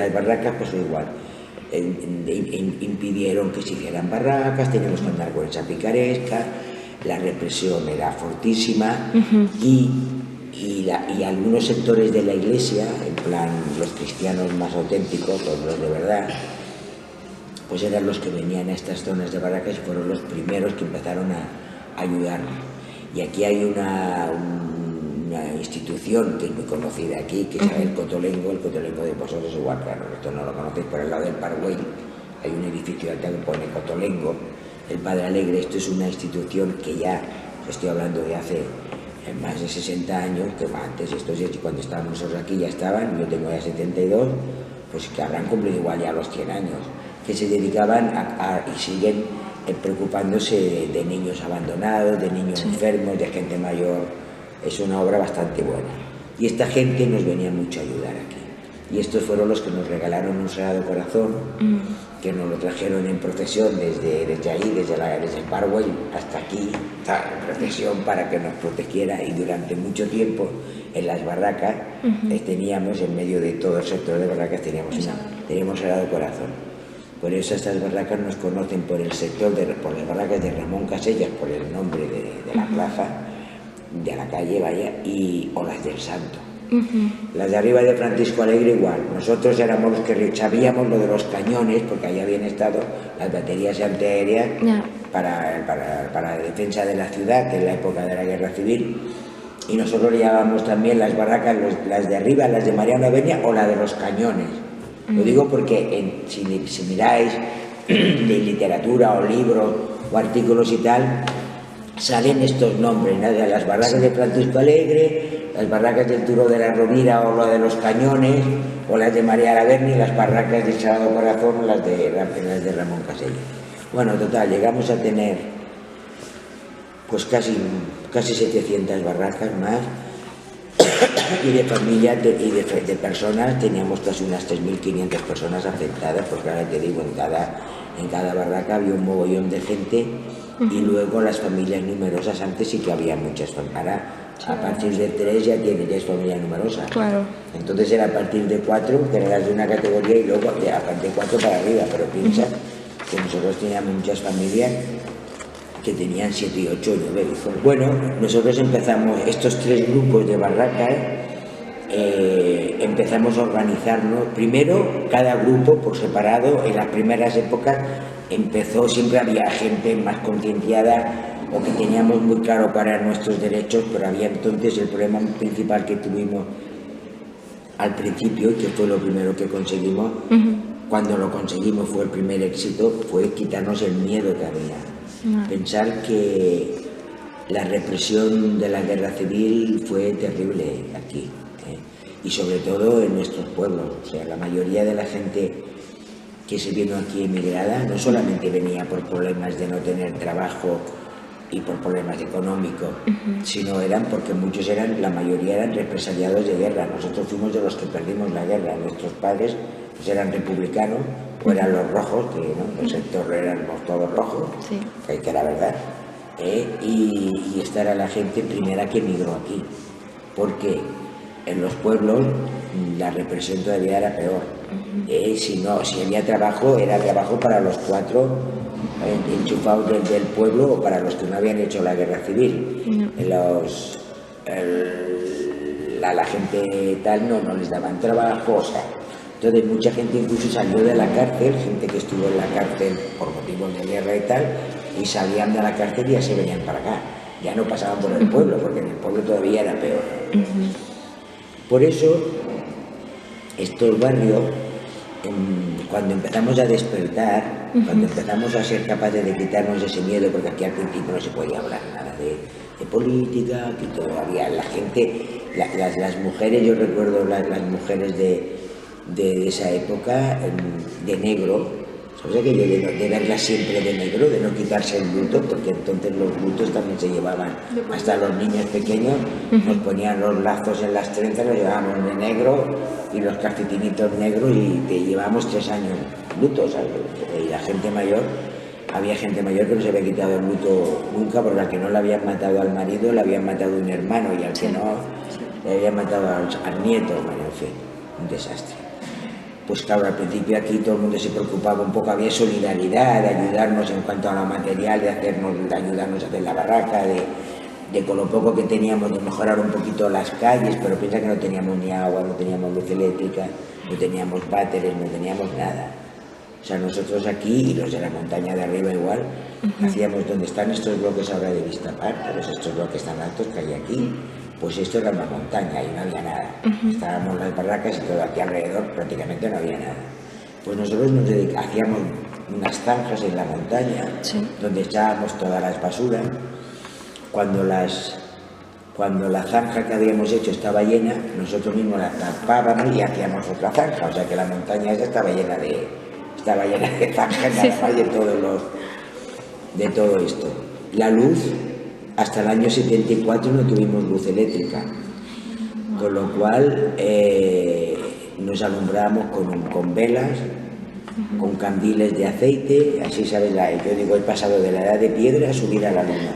Las barracas, pues igual, impidieron que se hicieran barracas, teníamos que andar con esa picaresca, la represión era fortísima y algunos sectores de la iglesia, en plan los cristianos más auténticos, los de verdad, pues eran los que venían a estas zonas de barracas y fueron los primeros que empezaron a ayudarnos. Y aquí hay una institución que es muy conocida aquí, que es el Cotolengo de vosotros igual, claro, esto no lo conocéis, por el lado del Parkway hay un edificio alto que pone Cotolengo, el Padre Alegre. Esto es una institución que ya, estoy hablando de hace más de 60 años, que antes, estos ya cuando estábamos nosotros aquí ya estaban, yo tengo ya 72, pues que habrán cumplido igual ya los 100 años, que se dedicaban y siguen preocupándose de niños abandonados, de niños enfermos, de gente mayor. Es una obra bastante buena. Y esta gente nos venía mucho a ayudar aquí. Y estos fueron los que nos regalaron un Sagrado Corazón, que nos lo trajeron en procesión desde ahí, desde el Parkway hasta aquí, en procesión para que nos protegiera. Y durante mucho tiempo en las barracas teníamos, en medio de todo el sector de barracas, teníamos Sagrado Corazón. Por eso estas barracas nos conocen por el sector, por las barracas de Ramón Casellas, por el nombre de la plaza, de la calle, vaya, o las del Santo. Las de arriba de Francisco Alegre igual. Nosotros éramos los que sabíamos lo de los cañones, porque ahí habían estado las baterías antiaéreas para la defensa de la ciudad, que es la época de la Guerra Civil. Y nosotros le llamábamos también las barracas, las de arriba, las de Mariano Avenida, o la de los cañones. Lo digo porque si miráis de literatura o libros o artículos y tal, salen estos nombres, ¿no? De las barracas de Francisco Alegre, las barracas del Turo de la Rovira o lo de los Cañones, o las de María Laverni, las barracas del Sagrado Corazón o las de Ramón Casellas. Bueno, total, llegamos a tener pues casi 700 barracas más, y de familia y de personas teníamos casi unas 3.500 personas afectadas, porque ahora te digo, en cada barraca había un mogollón de gente. Y luego las familias numerosas, antes sí que había muchas familias, ahora a partir de 3 ya es familia numerosa. Claro. Entonces era a partir de 4, que eran las de una categoría, y luego a partir de 4 para arriba, pero piensa que nosotros teníamos muchas familias que tenían 7 y 8 y 9 hijos. Bueno, nosotros empezamos, estos 3 grupos de barracas, empezamos a organizarnos. Primero, cada grupo por separado, en las primeras épocas, siempre había gente más concienciada o que teníamos muy claro para nuestros derechos, pero había entonces el problema principal que tuvimos al principio, y que fue lo primero que conseguimos, cuando lo conseguimos fue el primer éxito, fue quitarnos el miedo que había. Pensar que la represión de la guerra civil fue terrible aquí, y sobre todo en nuestros pueblos. O sea, la mayoría de la gente que se vino aquí emigrada no solamente venía por problemas de no tener trabajo y por problemas económicos, sino porque la mayoría eran represaliados de guerra. Nosotros fuimos de los que perdimos la guerra. Nuestros padres pues eran republicanos, o eran los rojos, que ¿no? El sector éramos todos rojos, que era verdad. Y esta era la gente primera que emigró aquí, porque en los pueblos la represión todavía era peor. Si había trabajo, era trabajo para los 4 enchufados del pueblo, o para los que no habían hecho la guerra civil. La gente tal no les daban trabajo, o sea. Entonces mucha gente incluso salió de la cárcel, gente que estuvo en la cárcel por motivos de guerra y tal, y salían de la cárcel y ya se venían para acá. Ya no pasaban por el pueblo, porque en el pueblo todavía era peor. Por eso, estos barrios, cuando empezamos a despertar, cuando empezamos a ser capaces de quitarnos ese miedo, porque aquí al principio no se podía hablar nada de política, aquí todavía la gente, las mujeres, yo recuerdo las mujeres de esa época, de negro, ¿sabes aquello de verlas siempre de negro, de no quitarse el luto? Porque entonces los lutos también se llevaban, hasta los niños pequeños, nos ponían los lazos en las trenzas, los llevábamos de negro, y los calcetinitos negros, y te llevábamos 3 años luto, ¿sabes? Y la gente mayor, había gente mayor que no se había quitado el luto nunca, porque al que no le habían matado al marido, le habían matado un hermano, y al que no, le habían matado al nieto, bueno, en fin, un desastre. pues claro, al principio aquí todo el mundo se preocupaba un poco, había solidaridad, de ayudarnos en cuanto a lo material, de ayudarnos a hacer la barraca, de con lo poco que teníamos de mejorar un poquito las calles, pero piensa que no teníamos ni agua, no teníamos luz eléctrica, no teníamos váteres, no teníamos nada. O sea, nosotros aquí, y los de la montaña de arriba igual, hacíamos donde están estos bloques ahora de Vistapar, todos estos bloques tan altos que hay aquí, pues esto era una montaña y no había nada. Estábamos las barracas y todo aquí alrededor prácticamente no había nada. Pues nosotros hacíamos unas zanjas en la montaña, donde echábamos todas las basuras. Cuando la zanja que habíamos hecho estaba llena, nosotros mismos la tapábamos y hacíamos otra zanja, o sea que la montaña esa estaba llena de zanjas, nada más de todo esto. La luz, hasta el año 74 no tuvimos luz eléctrica, con lo cual nos alumbrábamos con velas, con candiles de aceite, así sabes, yo digo, he pasado de la edad de piedra a subir a la luna.